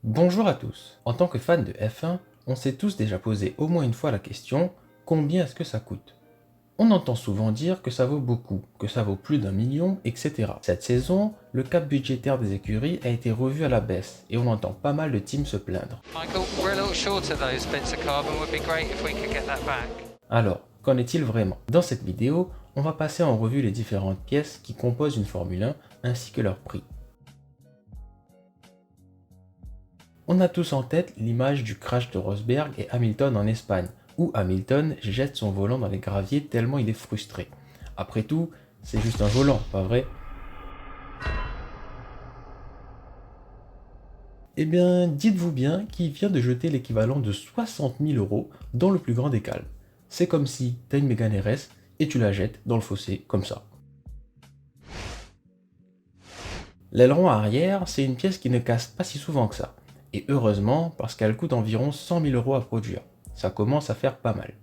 Bonjour à tous. En tant que fan de F1, on s'est tous déjà posé au moins une fois la question, combien est-ce que ça coûte? On entend souvent dire que ça vaut beaucoup, que ça vaut plus d'1 million, etc. Cette saison, le cap budgétaire des écuries a été revu à la baisse et on entend pas mal de teams se plaindre. Michael, we're a little short of those bits of carbon. Would be great if we could get that back. Alors, qu'en est-il vraiment? Dans cette vidéo, on va passer en revue les différentes pièces qui composent une Formule 1 ainsi que leur prix. On a tous en tête l'image du crash de Rosberg et Hamilton en Espagne, où Hamilton jette son volant dans les graviers tellement il est frustré. Après tout, c'est juste un volant, pas vrai? Eh bien, dites-vous bien qu'il vient de jeter l'équivalent de 60 000 € dans le plus grand des calmes. C'est comme si tu as une Mégane RS et tu la jettes dans le fossé, comme ça. L'aileron arrière, c'est une pièce qui ne casse pas si souvent que ça. Et heureusement, parce qu'elle coûte environ 100 000 € à produire. Ça commence à faire pas mal.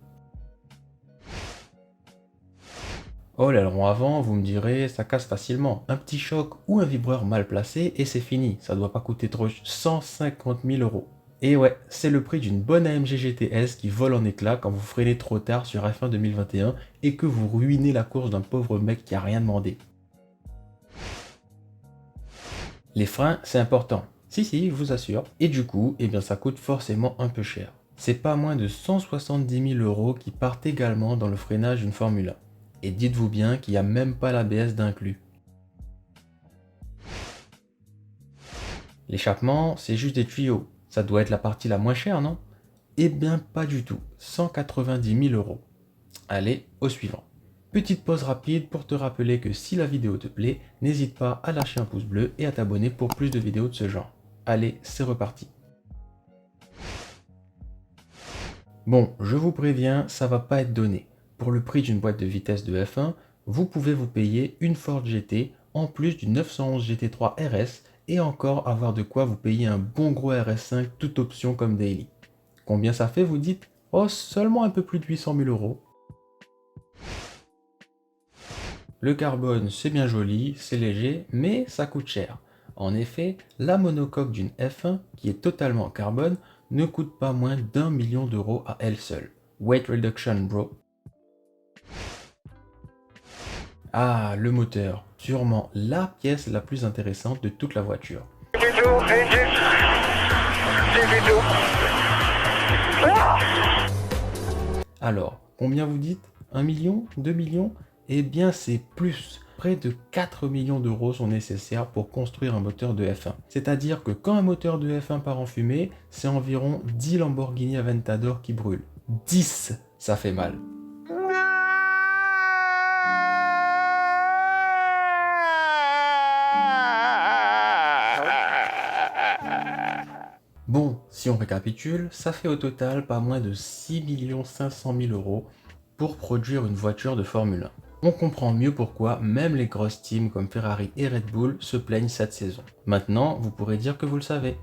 Oh, l'aileron avant, vous me direz, ça casse facilement. Un petit choc ou un vibreur mal placé et c'est fini. Ça doit pas coûter trop 150 000 €. Et ouais, c'est le prix d'une bonne AMG GTS qui vole en éclats quand vous freinez trop tard sur F1 2021 et que vous ruinez la course d'un pauvre mec qui a rien demandé. Les freins, c'est important. Si, je vous assure. Et du coup, eh bien ça coûte forcément un peu cher. C'est pas moins de 170 000 € qui partent également dans le freinage d'une Formule 1. Et dites-vous bien qu'il n'y a même pas l'ABS d'inclus. L'échappement, c'est juste des tuyaux. Ça doit être la partie la moins chère, non? Eh bien pas du tout. 190 000 €. Allez, au suivant. Petite pause rapide pour te rappeler que si la vidéo te plaît, n'hésite pas à lâcher un pouce bleu et à t'abonner pour plus de vidéos de ce genre. Allez, c'est reparti. Bon, je vous préviens, ça va pas être donné. Pour le prix d'une boîte de vitesse de F1, vous pouvez vous payer une Ford GT en plus du 911 GT3 RS et encore avoir de quoi vous payer un bon gros RS5 toute option comme daily. Combien ça fait, vous dites? Oh, seulement un peu plus de 800 000 €. Le carbone, c'est bien joli, c'est léger, mais ça coûte cher. En effet, la monocoque d'une F1, qui est totalement en carbone, ne coûte pas moins d'1 million € à elle seule. Weight reduction, bro. Ah, le moteur, sûrement la pièce la plus intéressante de toute la voiture. Alors, combien vous dites? 1 million? 2 millions? Eh bien, c'est plus. Près de 4 millions € sont nécessaires pour construire un moteur de F1. C'est-à-dire que quand un moteur de F1 part en fumée, c'est environ 10 Lamborghini Aventador qui brûlent. 10! Ça fait mal. Bon, si on récapitule, ça fait au total pas moins de 6 500 000 € pour produire une voiture de Formule 1. On comprend mieux pourquoi même les grosses teams comme Ferrari et Red Bull se plaignent cette saison. Maintenant, vous pourrez dire que vous le savez.